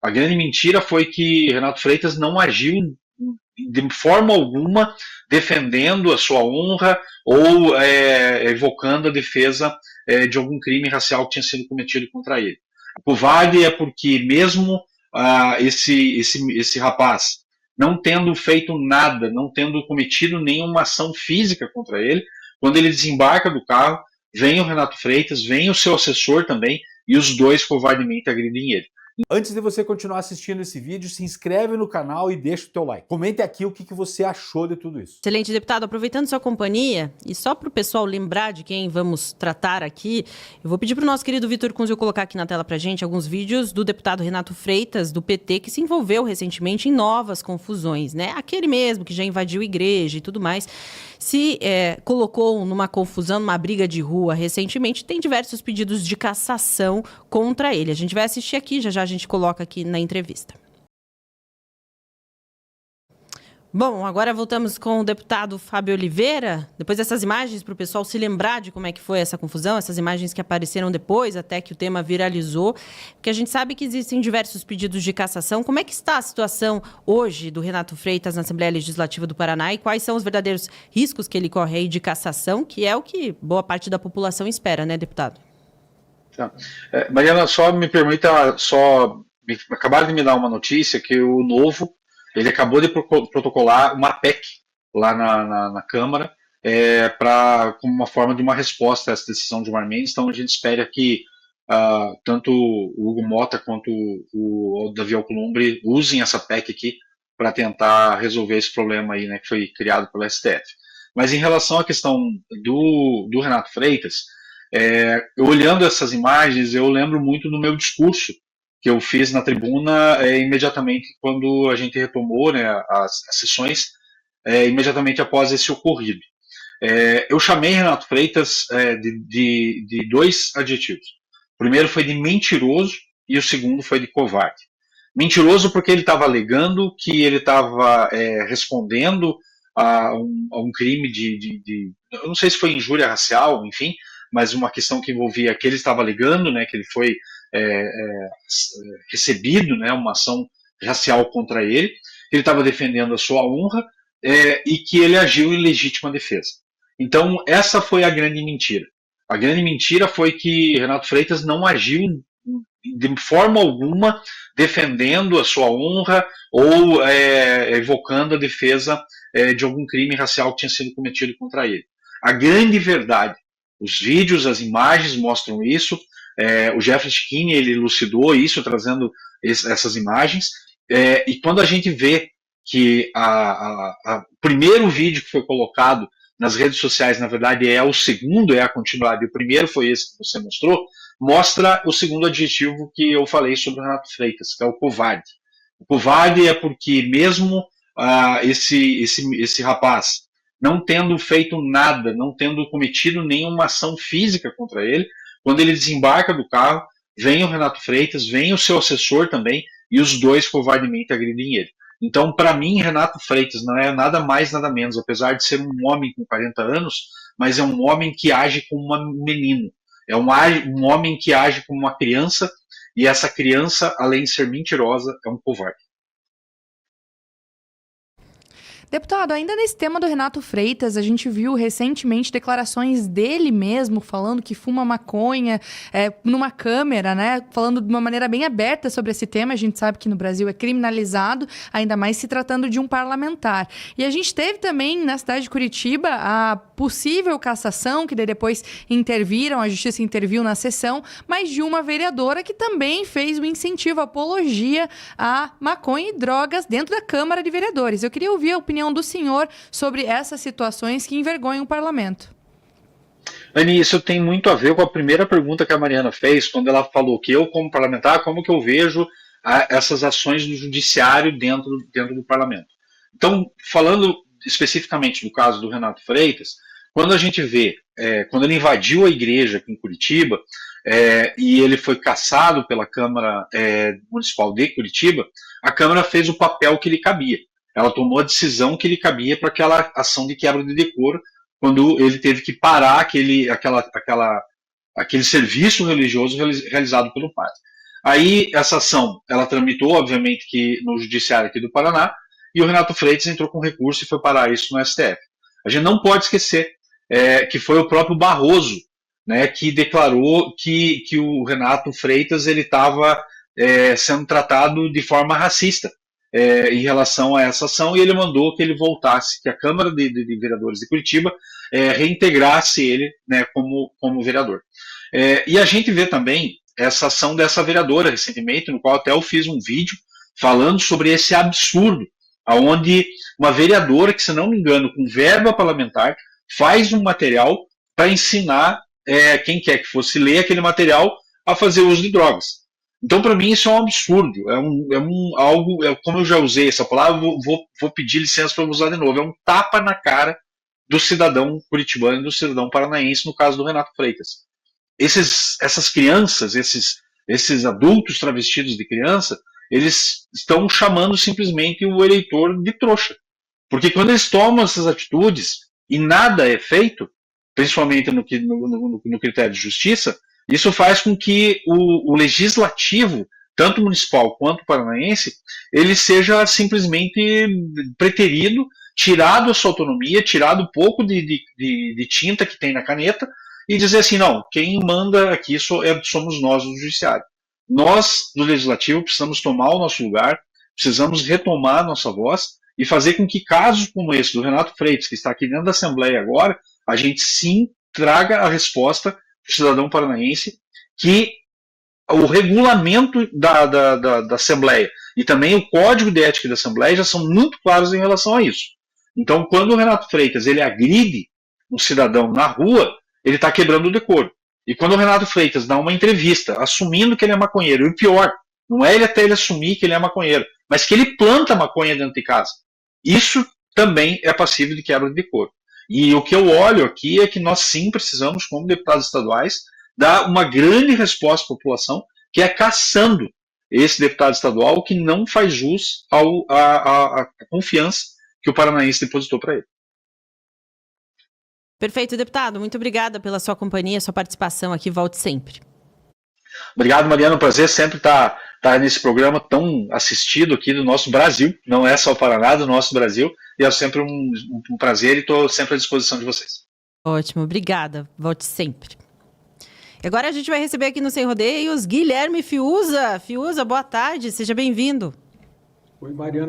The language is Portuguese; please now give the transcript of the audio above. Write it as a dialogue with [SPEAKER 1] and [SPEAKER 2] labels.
[SPEAKER 1] A grande mentira foi que Renato Freitas não agiu de forma alguma defendendo a sua honra ou evocando a defesa de algum crime racial que tinha sido cometido contra ele. O covarde é porque mesmo esse rapaz não tendo feito nada, não tendo cometido nenhuma ação física contra ele, quando ele desembarca do carro, vem o Renato Freitas, vem o seu assessor também, e os dois covardemente agridem ele.
[SPEAKER 2] Antes de você continuar assistindo esse vídeo, se inscreve no canal e deixa o teu like. Comente aqui o que você achou de tudo isso.
[SPEAKER 3] Excelente, deputado. Aproveitando sua companhia, e só para o pessoal lembrar de quem vamos tratar aqui, eu vou pedir para o nosso querido Vitor Kunz colocar aqui na tela para a gente alguns vídeos do deputado Renato Freitas, do PT, que se envolveu recentemente em novas confusões, né? Aquele mesmo que já invadiu igreja e tudo mais, se colocou numa confusão, numa briga de rua recentemente, tem diversos pedidos de cassação contra ele. A gente vai assistir aqui, já já a gente coloca aqui na entrevista. Bom, agora voltamos com o deputado Fábio Oliveira. Depois dessas imagens, para o pessoal se lembrar de como é que foi essa confusão, essas imagens que apareceram depois, até que o tema viralizou, porque a gente sabe que existem diversos pedidos de cassação. Como é que está a situação hoje do Renato Freitas na Assembleia Legislativa do Paraná e quais são os verdadeiros riscos que ele corre aí de cassação, que é o que boa parte da população espera, né, deputado?
[SPEAKER 1] Tá. Mariana, só me permita, acabaram de me dar uma notícia que o Novo, ele acabou de protocolar uma PEC lá na Câmara como uma forma de uma resposta a essa decisão de Gilmar Mendes. Então a gente espera que tanto o Hugo Mota quanto o Davi Alcolumbre usem essa PEC aqui para tentar resolver esse problema aí, né, que foi criado pelo STF. Mas em relação à questão do Renato Freitas, olhando essas imagens, eu lembro muito do meu discurso que eu fiz na tribuna imediatamente quando a gente retomou, né, as sessões, imediatamente após esse ocorrido. Eu chamei Renato Freitas de dois adjetivos. O primeiro foi de mentiroso e o segundo foi de covarde. Mentiroso porque ele estava alegando que ele estava respondendo a um crime eu não sei se foi injúria racial, enfim, mas uma questão que envolvia que ele estava alegando, né, que ele foi recebido, né, uma ação racial contra ele, que ele estava defendendo a sua honra e que ele agiu em legítima defesa. Então, essa foi a grande mentira. A grande mentira foi que Renato Freitas não agiu de forma alguma defendendo a sua honra ou evocando a defesa de algum crime racial que tinha sido cometido contra ele. A grande verdade, os vídeos, as imagens mostram isso. O Jeffrey Schiene, ele elucidou isso, trazendo essas imagens. E quando a gente vê que o primeiro vídeo que foi colocado nas redes sociais, na verdade, é o segundo, é a continuidade, o primeiro foi esse que você mostrou, mostra o segundo adjetivo que eu falei sobre o Renato Freitas, que é o covarde. O covarde é porque mesmo esse rapaz não tendo feito nada, não tendo cometido nenhuma ação física contra ele, quando ele desembarca do carro, vem o Renato Freitas, vem o seu assessor também, e os dois covardemente agridem ele. Então, para mim, Renato Freitas não é nada mais, nada menos, apesar de ser um homem com 40 anos, mas é um homem que age como um menino. É um homem que age como uma criança, e essa criança, além de ser mentirosa, é um covarde.
[SPEAKER 4] Deputado, ainda nesse tema do Renato Freitas, a gente viu recentemente declarações dele mesmo falando que fuma maconha numa câmera, né? Falando de uma maneira bem aberta sobre esse tema. A gente sabe que no Brasil é criminalizado, ainda mais se tratando de um parlamentar. E a gente teve também na cidade de Curitiba a possível cassação, que daí depois a justiça interviu na sessão, mas de uma vereadora que também fez um incentivo, apologia à maconha e drogas dentro da Câmara de Vereadores. Eu queria ouvir a opinião do senhor sobre essas situações que envergonham o parlamento.
[SPEAKER 1] Anny, isso tem muito a ver com a primeira pergunta que a Mariana fez, quando ela falou que eu, como parlamentar, como que eu vejo essas ações do judiciário dentro do parlamento. Então, falando especificamente do caso do Renato Freitas, quando a gente vê, quando ele invadiu a igreja aqui em Curitiba, e ele foi cassado pela Câmara Municipal de Curitiba, a Câmara fez o papel que lhe cabia. Ela tomou a decisão que lhe cabia para aquela ação de quebra de decoro, quando ele teve que parar aquele serviço religioso realizado pelo padre. Aí essa ação, ela tramitou, obviamente, que no judiciário aqui do Paraná, e o Renato Freitas entrou com recurso e foi parar isso no STF. A gente não pode esquecer que foi o próprio Barroso, né, que declarou que o Renato Freitas ele estava sendo tratado de forma racista em relação a essa ação, e ele mandou que ele voltasse, que a Câmara de Vereadores de Curitiba reintegrasse ele, né, como vereador. E a gente vê também essa ação dessa vereadora recentemente, no qual até eu fiz um vídeo falando sobre esse absurdo, onde uma vereadora, que se não me engano, com verba parlamentar, faz um material para ensinar quem quer que fosse ler aquele material a fazer uso de drogas. Então, para mim, isso é um absurdo. Como eu já usei essa palavra, vou pedir licença para usar de novo. É um tapa na cara do cidadão curitibano e do cidadão paranaense, no caso do Renato Freitas. Essas crianças, esses adultos travestidos de criança, eles estão chamando simplesmente o eleitor de trouxa. Porque quando eles tomam essas atitudes e nada é feito, principalmente no critério de justiça, isso faz com que o legislativo, tanto municipal quanto paranaense, ele seja simplesmente preterido, tirado a sua autonomia, tirado um pouco de tinta que tem na caneta, e dizer assim, não, quem manda aqui somos nós, do judiciário. Nós, do legislativo, precisamos tomar o nosso lugar, precisamos retomar a nossa voz e fazer com que casos como esse do Renato Freitas, que está aqui dentro da Assembleia agora, a gente sim traga a resposta para o cidadão paranaense, que o regulamento da Assembleia e também o código de ética da Assembleia já são muito claros em relação a isso. Então, quando o Renato Freitas ele agride um cidadão na rua, ele está quebrando o decoro. E quando o Renato Freitas dá uma entrevista assumindo que ele é maconheiro, e o pior, não é ele até ele assumir que ele é maconheiro, mas que ele planta maconha dentro de casa, isso também é passível de quebra de decoro. E o que eu olho aqui é que nós sim precisamos, como deputados estaduais, dar uma grande resposta à população, que é caçando esse deputado estadual que não faz jus à confiança que o paranaense depositou para ele.
[SPEAKER 3] Perfeito, deputado. Muito obrigada pela sua companhia, sua participação aqui. Volte sempre.
[SPEAKER 1] Obrigado, Mariana. Um prazer sempre estar nesse programa tão assistido aqui do nosso Brasil. Não é só o Paraná, do nosso Brasil. E é sempre um prazer e estou sempre à disposição de vocês.
[SPEAKER 3] Ótimo, obrigada. Volte sempre. E agora a gente vai receber aqui no Sem Rodeios Guilherme Fiuza. Fiuza, boa tarde, seja bem-vindo.
[SPEAKER 5] Oi, Mariana.